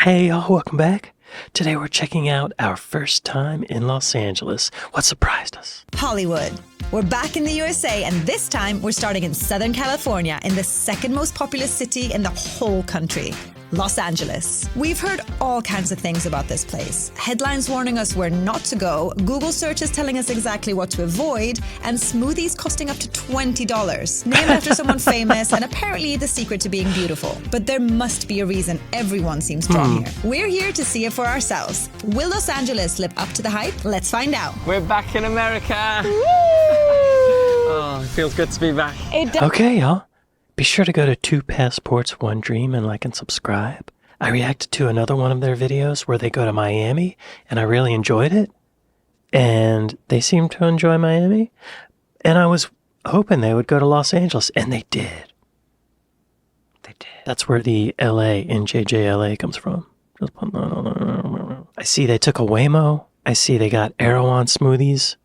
Hey y'all, welcome back. Today we're checking out our first time in Los Angeles. What surprised us? Hollywood. We're back in the USA, and this time we're starting in Southern California, in the second most populous city in the whole country, Los Angeles. We've heard all kinds of things about this place. Headlines warning us where not to go, Google searches telling us exactly what to avoid, and smoothies costing up to $20. Named after someone famous, and apparently the secret to being beautiful. But there must be a reason everyone seems drawn here. We're here to see it for ourselves. Will Los Angeles live up to the hype? Let's find out. We're back in America. Oh, it feels good to be back. Okay, y'all. Be sure to go to 2 Passports, 1 Dream and like and subscribe. I reacted to another one of their videos where they go to Miami, and I really enjoyed it. And they seemed to enjoy Miami. And I was hoping they would go to Los Angeles, and they did. They did. That's where the LA in JJLA comes from. I see they took a Waymo. I see they got Erewhon smoothies.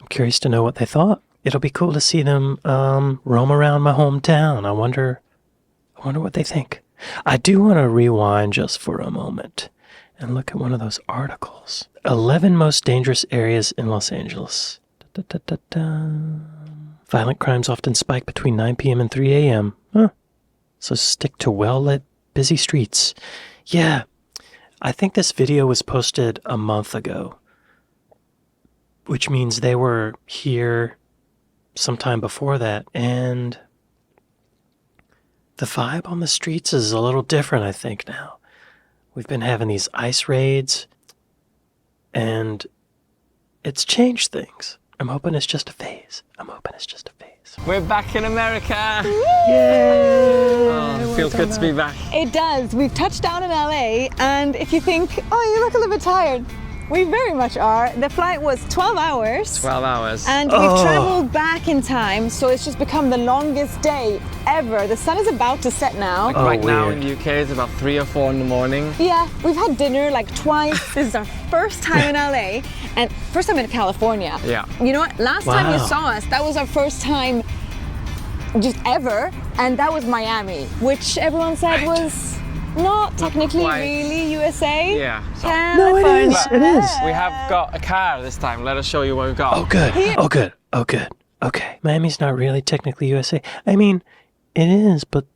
I'm curious to know what they thought. It'll be cool to see them roam around my hometown. I wonder what they think. I do want to rewind just for a moment and look at one of those articles. 11 most dangerous areas in Los Angeles. Violent crimes often spike between 9 p.m. and 3 a.m. Huh. So stick to well-lit, busy streets. Yeah, I think this video was posted a month ago, which means they were here sometime before that, and the vibe on the streets is a little different, I think, now. We've been having these ICE raids, and it's changed things. I'm hoping it's just a phase. We're back in America. Yay! Oh, it feels good to be back. It does. We've touched down in LA, and if you think, oh, you look a little bit tired, we very much are. The flight was 12 hours. 12 hours. And we've traveled back in time, so it's just become the longest day ever. The sun is about to set now. Like right now in the UK, it's about 3 or 4 in the morning. Yeah, we've had dinner like twice. This is our first time in LA, and first time in California. Yeah. You know what? Last time you saw us, that was our first time just ever, and that was Miami, which everyone said was not technically really USA. Yeah. So. No, it is. It is. We have got a car this time. Let us show you what we've got. Oh, good. Oh, good. Oh, good. Okay. Miami's not really technically USA. I mean, it is, but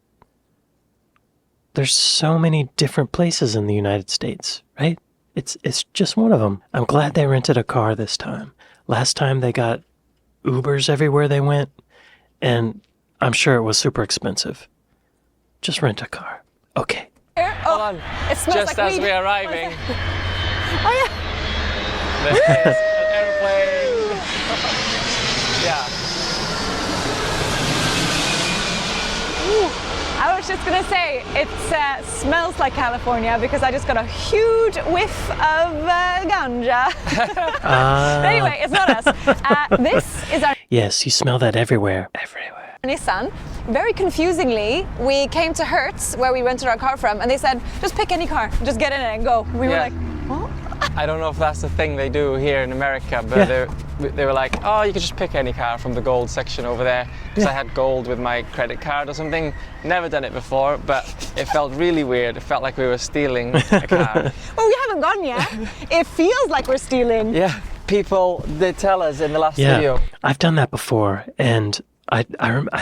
there's so many different places in the United States, right? It's just one of them. I'm glad they rented a car this time. Last time they got Ubers everywhere they went, and I'm sure it was super expensive. Just rent a car. Okay. Hold on. It smells just like as weed. we're arriving. Oh yeah. There's an airplane. Yeah. I was just gonna say it smells like California because I just got a huge whiff of ganja. But anyway, it's not us. This is our Yes, you smell that everywhere. Nissan. Very confusingly, we came to Hertz, where we rented our car from, and they said, just pick any car, just get in it and go. We were like, what? I don't know if that's the thing they do here in America, but they were like, oh, you can just pick any car from the gold section over there. Because I had gold with my credit card or something. Never done it before, but it felt really weird. It felt like we were stealing a car. Well, we haven't gone yet. It feels like we're stealing. Yeah, people, they tell us in the last video. I've done that before, and I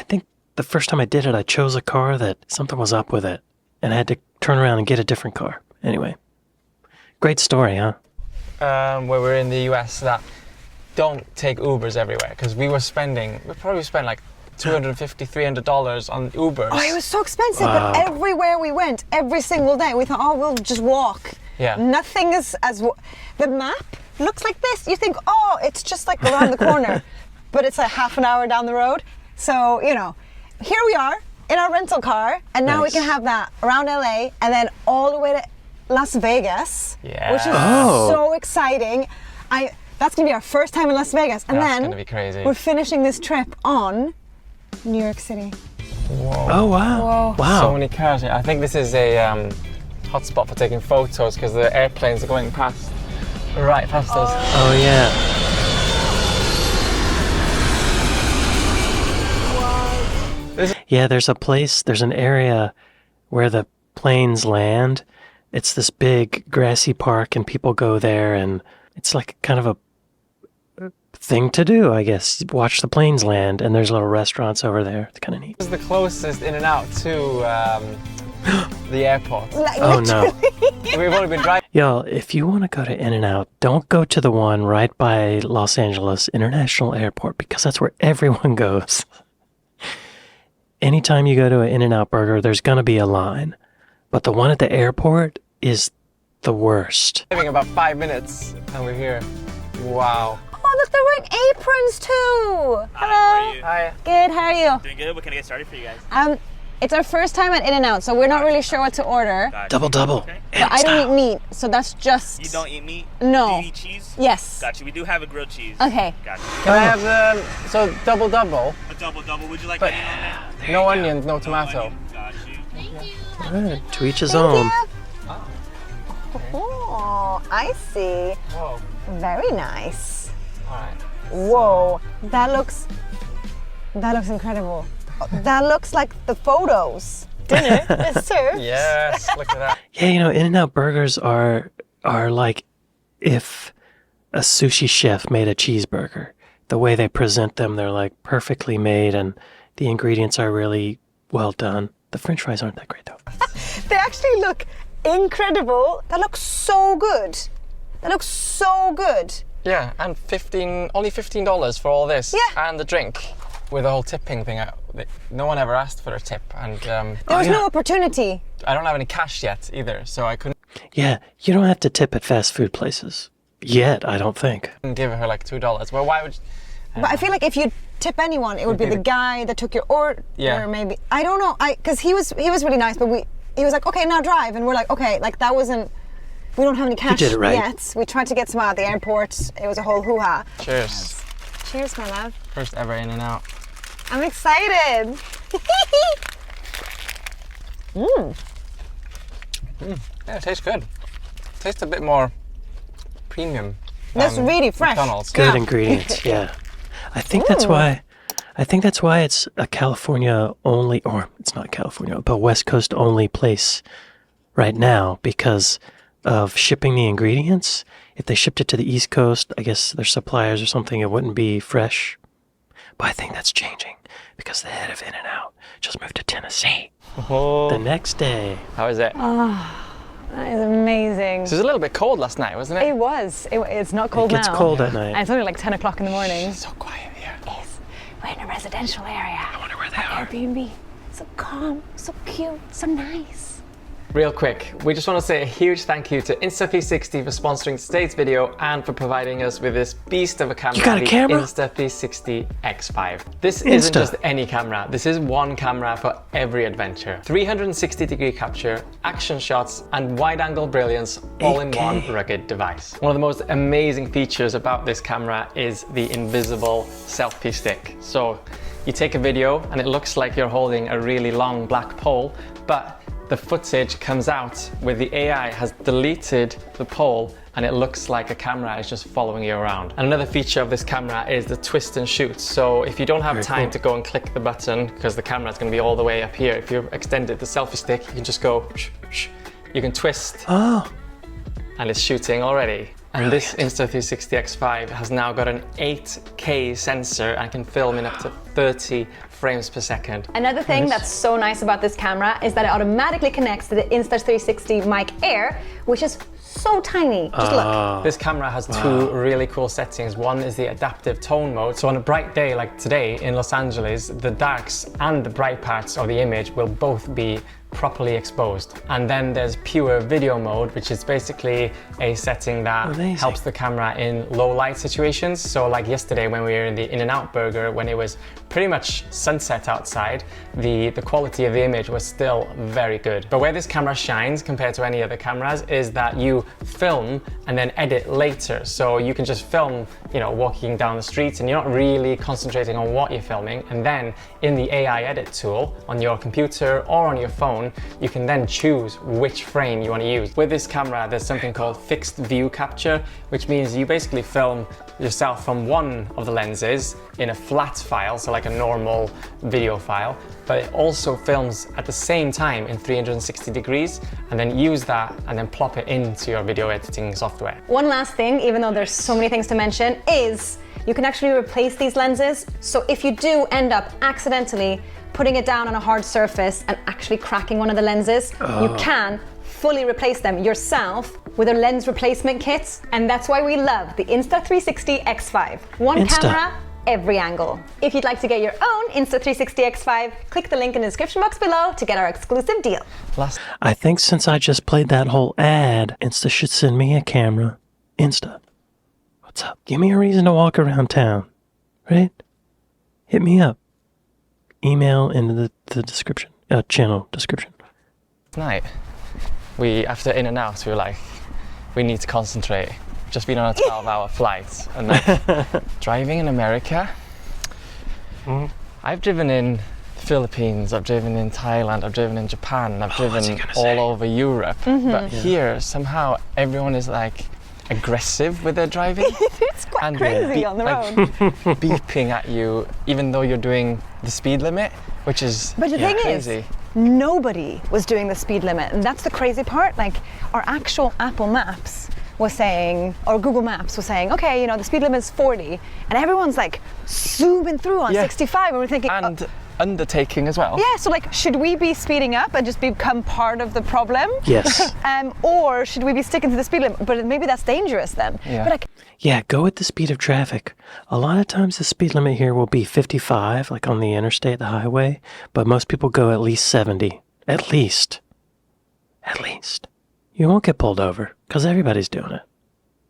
think the first time I did it, I chose a car that something was up with it, and I had to turn around and get a different car. Anyway, great story, huh? Where we're in the US, that don't take Ubers everywhere, because we probably spent like $250, $300 on Ubers. Oh, it was so expensive, but everywhere we went, every single day, we thought, oh, we'll just walk. Yeah. Nothing is the map looks like this. You think, oh, it's just like around the corner, but it's a half an hour down the road. So, you know, here we are in our rental car, and now we can have that around LA and then all the way to Las Vegas, which is so exciting. That's gonna be our first time in Las Vegas, and that's then gonna be crazy. We're finishing this trip on New York City. Whoa. Oh wow! Wow! So many cars here. I think this is a hotspot for taking photos because the airplanes are going right past us. Oh yeah. Yeah, there's an area where the planes land. It's this big grassy park, and people go there, and it's like kind of a thing to do, I guess. Watch the planes land, and there's little restaurants over there. It's kind of neat. This is the closest in and out to the airport. Oh no. We've only been driving. Y'all, if you want to go to In-N-Out, don't go to the one right by Los Angeles International Airport, because that's where everyone goes. Anytime you go to an In-N-Out burger, there's going to be a line. But the one at the airport is the worst. Driving about 5 minutes and we're here. Wow. Oh, look, they're wearing aprons too. Hi, how are you? Hi. Good, how are you? Doing good? What can I get started for you guys? It's our first time at In-N-Out, so we're not really sure what to order. Gotcha. Double. Okay. But I don't eat meat, so that's just... You don't eat meat? No. Do you eat cheese? Yes. Gotcha. We do have a grilled cheese. Okay. Gotcha. Can I have the, so double? A double. Would you like But onion on that? no onions, no tomato. Onion. Got you. All right, to each his Thank own. you. Oh, I see. Whoa. Very nice. All right. Whoa, that looks incredible. That looks like the photos. Dinner is served. Yes, look at that. Yeah, you know, In-N-Out burgers are like if a sushi chef made a cheeseburger. The way they present them, they're like perfectly made, and the ingredients are really well done. The French fries aren't that great though. They actually look incredible. That looks so good. That looks so good. Yeah, and only $15 for all this. Yeah. And the drink with the whole tipping thing. No one ever asked for a tip, and There was no opportunity. I don't have any cash yet either, so I couldn't Yeah, you don't have to tip at fast food places. Yet, I don't think. give her like $2. Well, why would But I feel like if you tip anyone, it would be the guy that took your order. Yeah. Or maybe I don't know. Because he was really nice, but he was like, okay, now drive, and we're like, okay, like that wasn't. We don't have any cash did it right. yet. We tried to get some out at the airport. It was a whole hoo-ha. Cheers. Cheers, my love. First ever in and out. I'm excited. Yeah, it tastes good. Tastes a bit more premium. That's than really fresh. McDonald's. Good Yeah. ingredients, yeah. I think that's why it's a California only, or it's not California, but West Coast only place right now because of shipping the ingredients. If they shipped it to the East Coast, I guess their suppliers or something, it wouldn't be fresh. But I think that's changing because the head of In-N-Out just moved to Tennessee Oh. the next day. How is it? That is amazing. It was a little bit cold last night, wasn't it? It was. It's not cold It gets now. cold at And night. it's only like 10 o'clock in the morning. So quiet here. We're in a residential area. I wonder where they are. Airbnb. So calm, so cute, so nice. Real quick, we just want to say a huge thank you to Insta360 for sponsoring today's video and for providing us with this beast of a camera, You got a the camera? Insta360 X5. This isn't Insta. just any camera, this is one camera for every adventure. 360-degree capture, action shots, and wide-angle brilliance all in 8K. one rugged device. One of the most amazing features about this camera is the invisible selfie stick. So you take a video and it looks like you're holding a really long black pole, but the footage comes out with the AI has deleted the pole and it looks like a camera is just following you around. And another feature of this camera is the twist and shoot. So if you don't have time to go and click the button because the camera is going to be all the way up here, if you've extended the selfie stick, you can just go, you can twist Oh, and it's shooting already. And this Insta360 X5 has now got an 8K sensor and can film in up to 30 frames per second. Another thing that's so nice about this camera is that it automatically connects to the Insta360 Mic Air, which is so tiny. Just look. This camera has two really cool settings. One is the adaptive tone mode. So on a bright day like today in Los Angeles, the darks and the bright parts of the image will both be properly exposed. And then there's pure video mode, which is basically a setting that Amazing. helps the camera in low light situations. So like yesterday when we were in the In-N-Out burger, when it was pretty much sunset outside, the quality of the image was still very good. But where this camera shines compared to any other cameras is that you to film and then edit later. So you can just film, you know, walking down the streets and you're not really concentrating on what you're filming. And then in the AI edit tool on your computer or on your phone, you can then choose which frame you want to use. With this camera, there's something called fixed view capture, which means you basically film yourself from one of the lenses in a flat file, so like a normal video file, but it also films at the same time in 360 degrees, and then use that and then plop it into your video editing software. One last thing, even though there's so many things to mention, is you can actually replace these lenses. So if you do end up accidentally putting it down on a hard surface and actually cracking one of the lenses, you can fully replace them yourself with a lens replacement kit. And that's why we love the Insta360 X5. One camera, every angle. If you'd like to get your own Insta360 X5, click the link in the description box below to get our exclusive deal. I think since I just played that whole ad, Insta should send me a camera. Insta, what's up? Give me a reason to walk around town, right? Hit me up. Email in the description, channel description. Night, after in and out, we were like, we need to concentrate. Just been on a 12-hour flight, and like, driving in America. I've driven in the Philippines, I've driven in Thailand, I've driven in Japan, I've driven all over Europe. But here, somehow, everyone is like aggressive with their driving. It's quite crazy on the road. Beeping at you, even though you're doing the speed limit, which is But the thing crazy. is, nobody was doing the speed limit, and that's the crazy part. Like, our actual Apple Maps was saying, or Google Maps was saying, okay, you know, the speed limit is 40, and everyone's like zooming through on 65, and we're thinking, and undertaking as well. yeah, so like, should we be speeding up and just become part of the problem? Yes. Or should we be sticking to the speed limit? But maybe that's dangerous then. Yeah. But like, Yeah, go with the speed of traffic. A lot of times the speed limit here will be 55, like on the interstate, the highway, but most people go at least 70. At least. At least. You won't get pulled over, because everybody's doing it.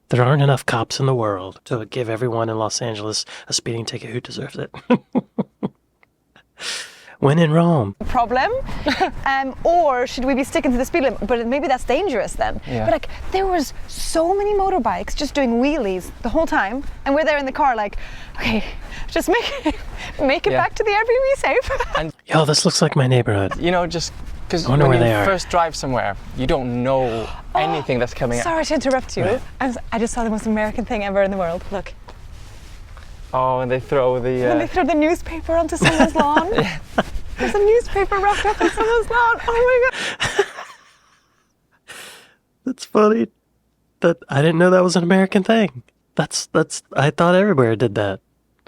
There aren't enough cops in the world to give everyone in Los Angeles a speeding ticket who deserves it. When in Rome. problem, or should we be sticking to the speed limit? But maybe that's dangerous then. Yeah. But like, there was so many motorbikes just doing wheelies the whole time, and we're there in the car like, okay, just make it back to the Airbnb safe. And Yo, this looks like my neighborhood. you know, just because wonder when where you they are. first drive somewhere, you don't know anything that's coming up. Sorry to interrupt you. I just saw the most American thing ever in the world. Look, Oh, and they throw the. when they throw the newspaper onto someone's lawn. There's a newspaper wrapped up on someone's lawn. Oh my god. That's funny. That I didn't know that was an American thing. That's I thought everywhere did that.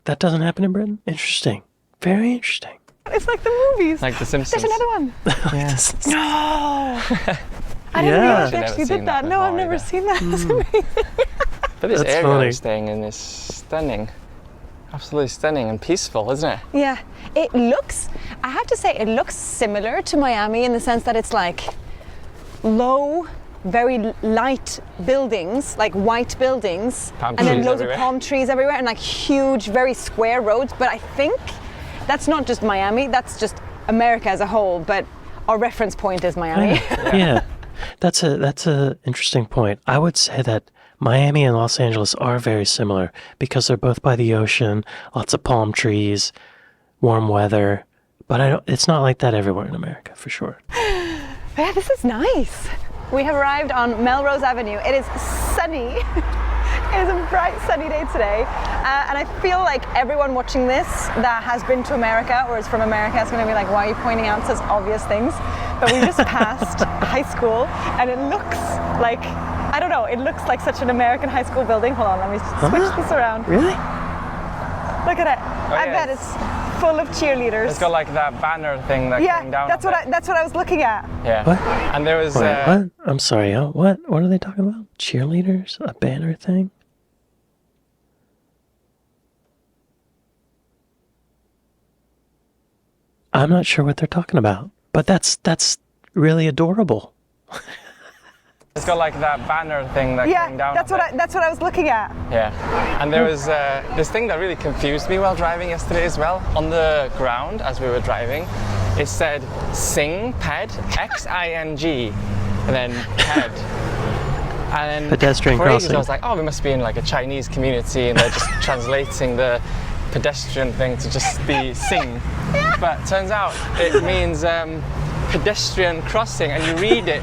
That doesn't happen in Britain? Interesting. Very interesting. It's like the movies. Like The Simpsons. There's another one. Yes. No. I didn't Yeah. realize I've they never actually seen did that that. No, I've before never either. seen that. That's amazing. But this That's area funny. we're staying in is stunning. Absolutely stunning and peaceful, isn't it? Yeah, it looks, I have to say, it looks similar to Miami in the sense that it's like low, very light buildings, like white buildings, Palm and then trees loads everywhere. of palm trees everywhere, and like huge, very square roads. But I think that's not just Miami, that's just America as a whole, but our reference point is Miami. Yeah. That's a interesting point. I would say that Miami and Los Angeles are very similar because they're both by the ocean, lots of palm trees, warm weather. But it's not like that everywhere in America, for sure. Yeah, this is nice. We have arrived on Melrose Avenue. It is sunny. It is a bright, sunny day today. And I feel like everyone watching this that has been to America or is from America is going to be like, why are you pointing out such obvious things? But we just passed high school, and it looks like, I don't know, it looks like such an American high school building. Hold on, let me switch this around. Really? Look at it. I yeah. bet it's full of cheerleaders. It's got like that banner thing that Yeah, came down. that's what I was looking at. Yeah. What? And there was. Wait, what? I'm sorry. What? What are they talking about? Cheerleaders? A banner thing? I'm not sure what they're talking about, but that's really adorable. It's got like that banner thing that Yeah, came down. that's what I was looking at. Yeah. And there was this thing that really confused me while driving yesterday as well. On the ground as we were driving, it said Sing Ped, Xing, and then Ped. And then Pedestrian for ages crossing. I was like, oh, we must be in like a Chinese community and they're just translating the pedestrian thing to just be sing. But turns out it means pedestrian crossing, and you read it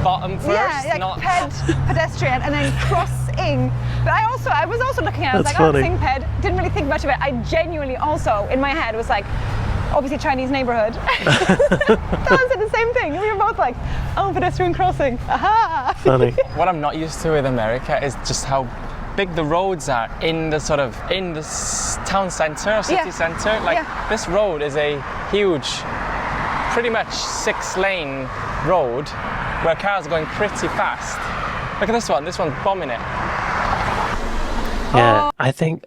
bottom first, Yeah, like not pedestrian and then crossing. But I was also looking at it, I was That's like, funny. oh, sing ped. Didn't really think much of it. I genuinely also, in my head, was like, obviously Chinese neighborhood. Don said the same thing. We were both like, oh, pedestrian crossing. Aha! Funny. What I'm not used to with America is just how big the roads are in the town center or city Yeah. center. Like Yeah. this road is a huge, pretty much 6-lane road where cars are going pretty fast. Look at this one. This one's bombing it. Yeah, I think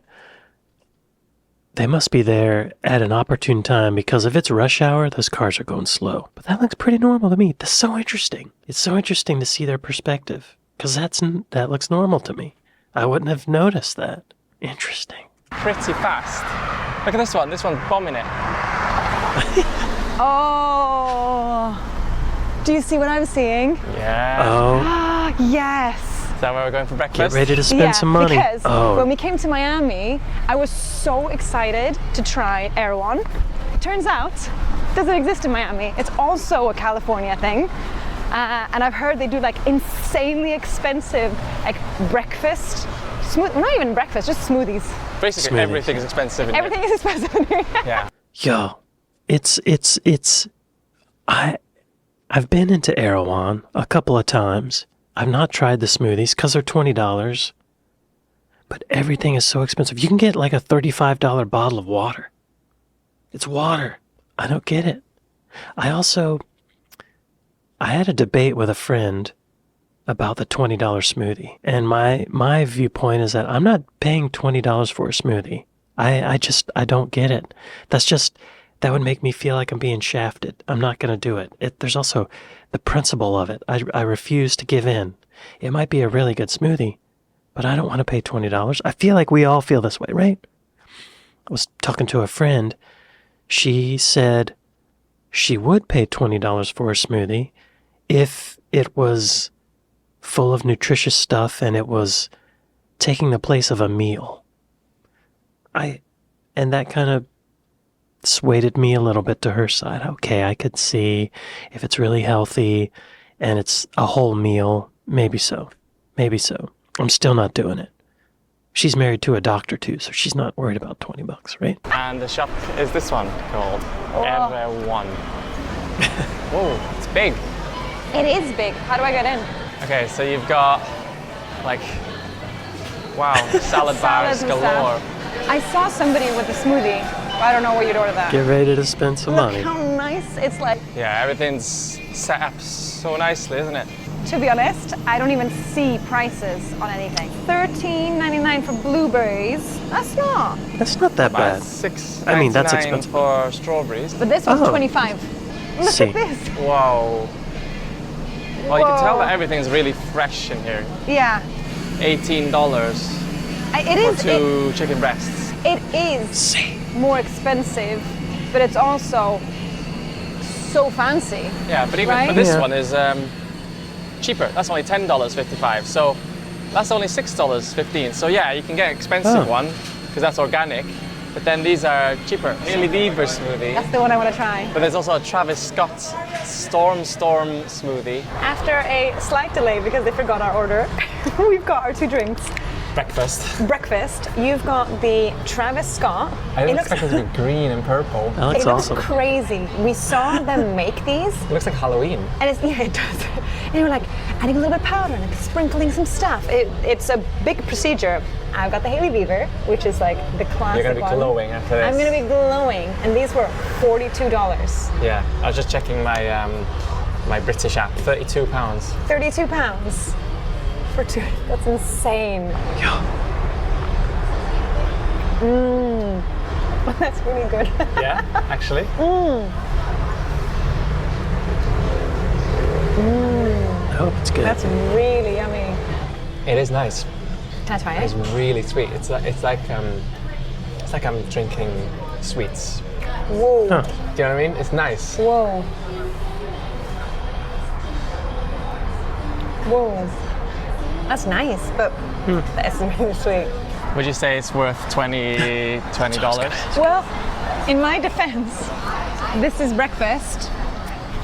they must be there at an opportune time, because if it's rush hour, those cars are going slow. But that looks pretty normal to me. That's so interesting. It's so interesting to see their perspective, because that looks normal to me. I wouldn't have noticed that. Interesting. Pretty fast. Look at this one. This one's bombing it. Oh. Do you see what I'm seeing? Yeah. Oh, Ah, yes. Is that where we're going for get breakfast? ready to spend some money. Because Oh, when we came to Miami, I was so excited to try Erewhon. It turns out it doesn't exist in Miami. It's also a California thing. And I've heard they do like insanely expensive like breakfast, not even breakfast, just smoothies. Basically, Smoothies, everything's yeah. expensive in here. Everything is expensive in here. Yeah. yo, I've been into Erewhon a couple of times. I've not tried the smoothies because they're $20, but everything is so expensive. You can get like a $35 bottle of water. It's water. I don't get it. I had a debate with a friend about the $20 smoothie, and my viewpoint is that I'm not paying $20 for a smoothie. I don't get it. That would make me feel like I'm being shafted. I'm not going to do it. There's also the principle of it. I refuse to give in. It might be a really good smoothie, but I don't want to pay $20. I feel like we all feel this way, right? I was talking to a friend. She said she would pay $20 for a smoothie if it was full of nutritious stuff and it was taking the place of a meal. And that kind of swayed me a little bit to her side. Okay, I could see if it's really healthy and it's a whole meal, maybe so. Maybe so. I'm still not doing it. She's married to a doctor too, so she's not worried about $20, right? And the shop is this one called Erewhon. Whoa, it's big. It is big. How do I get in? Okay, so you've got like, wow, salad bars Salads and galore. stuff. I saw somebody with a smoothie. I don't know what you'd order that. Get ready to spend some Look money. how nice it's like. Yeah, everything's set up so nicely, isn't it? To be honest, I don't even see prices on anything. $13.99 for blueberries. That's not. That's not that bad. $6.99 I mean, that's expensive. for strawberries. But this one's Oh. 25. Look See. at this. Whoa. Well, you can tell Whoa. that everything's really fresh in here. Yeah. $18 It for is. two chicken breasts. It is more expensive, but it's also so fancy. Yeah, but even Right? but this Yeah. one is cheaper. That's only $10.55. So that's only $6.15. So yeah, you can get an expensive Oh. one because that's organic. But then these are cheaper. Haley Bieber smoothie. That's the one I want to try. But there's also a Travis Scott Storm smoothie. After a slight delay because they forgot our order, we've got our two drinks. Breakfast. Breakfast, you've got the Travis Scott. I didn't expect it to be green and purple. That looks It looks awesome. crazy. We saw them make these, It looks like Halloween. and it does. And they were like adding a little bit of powder and like sprinkling some stuff. It's a big procedure. I've got the Haley Beaver, which is like the classic You're gonna be one. glowing after this. I'm gonna be glowing, and these were $42. Yeah, I was just checking my my British app. £32. £32 for two. That's insane. That's really good. Yeah, actually. I hope it's good. That's really yummy. It is nice. Can I try It's it? really sweet. It's like I'm drinking sweets. Whoa. Huh. Do you know what I mean? It's nice. Whoa. Whoa. That's nice, but that's really sweet. Would you say it's worth $20? Well, in my defense, this is breakfast.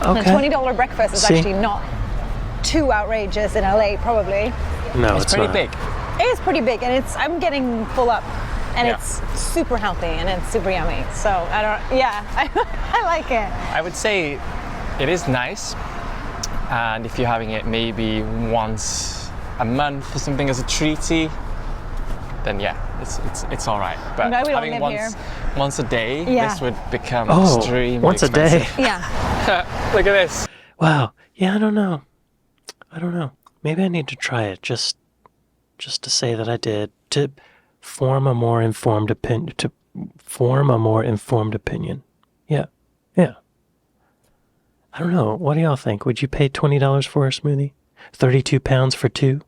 Okay. A $20 breakfast is See? actually not too outrageous in LA, probably. No, It's pretty not. big. It is pretty big, and I'm getting full up, and Yeah. it's super healthy and it's super yummy. So I like it. I would say it is nice, and if you're having it maybe once a month or something as a treaty, then yeah, it's all right. But No, we don't having live once a day, Yeah. this would become Oh, extremely once a day. expensive. Yeah. Look at this. Wow. Yeah, I don't know. Maybe I need to try it just to say that I did, to form a more informed opinion. Yeah. I don't know. What do y'all think? Would you pay $20 for a smoothie? 32 pounds for two?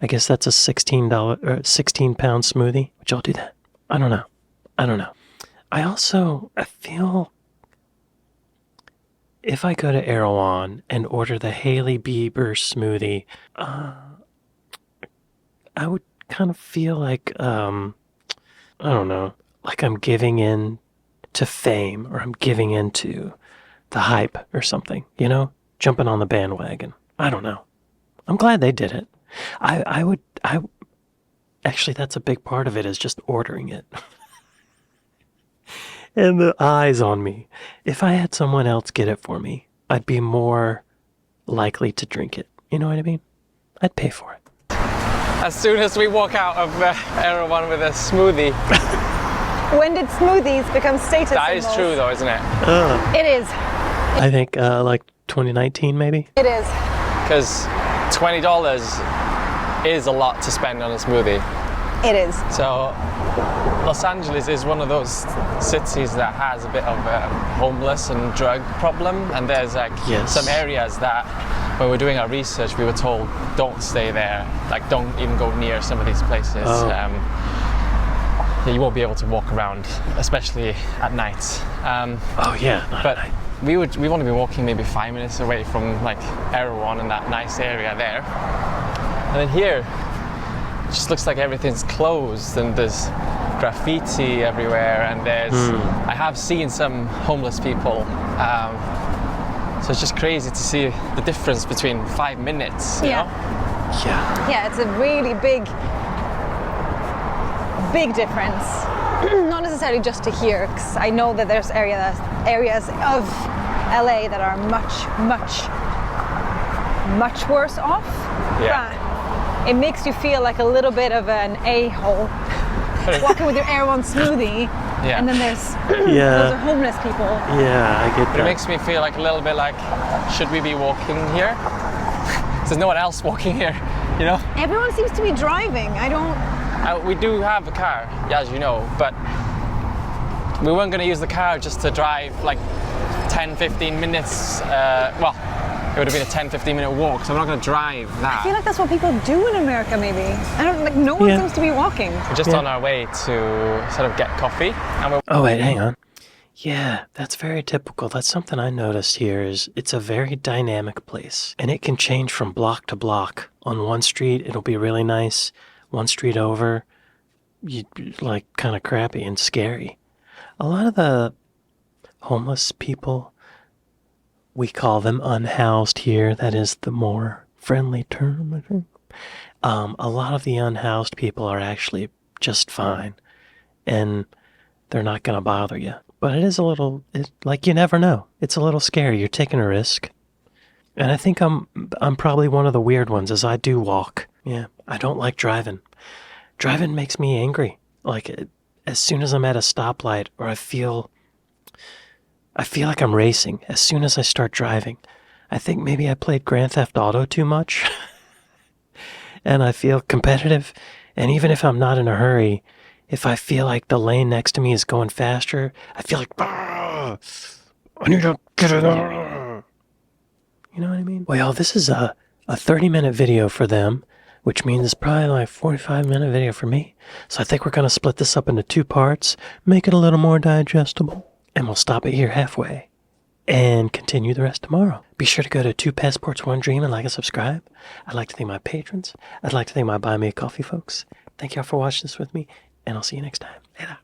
I guess that's a $16 or 16-pound smoothie. Would y'all do that? I don't know. I feel if I go to Erewhon and order the Hailey Bieber smoothie, I would kind of feel like, I don't know, like I'm giving in to fame, or I'm giving into the hype or something, jumping on the bandwagon. I don't know. I'm glad they did it. Actually, that's a big part of it, is just ordering it. And the eyes on me. If I had someone else get it for me, I'd be more likely to drink it. You know what I mean? I'd pay for it. As soon as we walk out of Erewhon with a smoothie, When did smoothies become status that is symbols? true though, isn't it? It is. I think like 2019 maybe. It is. Because $20 is a lot to spend on a smoothie. It is. So Los Angeles is one of those cities that has a bit of a homeless and drug problem, and there's like Yes. some areas that when we're doing our research we were told don't stay there, like don't even go near some of these places. Oh. You won't be able to walk around, especially at night. Oh yeah. But we've only been walking maybe 5 minutes away from like Erewhon and that nice area there. And then here, it just looks like everything's closed and there's graffiti everywhere, and I have seen some homeless people. So it's just crazy to see the difference between 5 minutes, you know? Yeah. Yeah, it's a really big difference. Not necessarily just to here, because I know that there's areas of LA that are much worse off. Yeah. But it makes you feel like a little bit of an a-hole walking with your Erewhon smoothie, Yeah. and then there's Yeah. those are homeless people. Yeah, I get But it that. makes me feel like a little bit like, should we be walking here? There's no one else walking here, you know? Everyone seems to be driving. I don't. We do have a car, as you know, but we weren't going to use the car just to drive like 10-15 minutes. Well, it would have been a 10-15 minute walk, so I'm not going to drive I feel that. like that's what people do in America. Maybe I don't like. No one Yeah. seems to be walking. We're just on our way to sort of get coffee, and we're Oh wait, hang on. Yeah, that's very typical. That's something I noticed here, is it's a very dynamic place, and it can change from block to block. On one street, it'll be really nice. One street over, you like kind of crappy and scary. A lot of the homeless people, we call them unhoused here. That is the more friendly term, I think. A lot of the unhoused people are actually just fine, and they're not going to bother you. But it is a little, like, you never know. It's a little scary. You're taking a risk. And I think I'm probably one of the weird ones, as I do walk. Yeah, I don't like driving. Driving makes me angry. Like, as soon as I'm at a stoplight, or I feel like I'm racing as soon as I start driving. I think maybe I played Grand Theft Auto too much. And I feel competitive. And even if I'm not in a hurry, if I feel like the lane next to me is going faster, I feel like, I need to get it on. You know what I mean? Well, this is a 30-minute video for them, which means it's probably like a 45-minute video for me. So I think we're going to split this up into 2 parts, make it a little more digestible, and we'll stop it here halfway. and continue the rest tomorrow. Be sure to go to 2 Passports, 1 Dream and like and subscribe. I'd like to thank my patrons. I'd like to thank my Buy Me a Coffee folks. Thank y'all for watching this with me, and I'll see you next time. Later.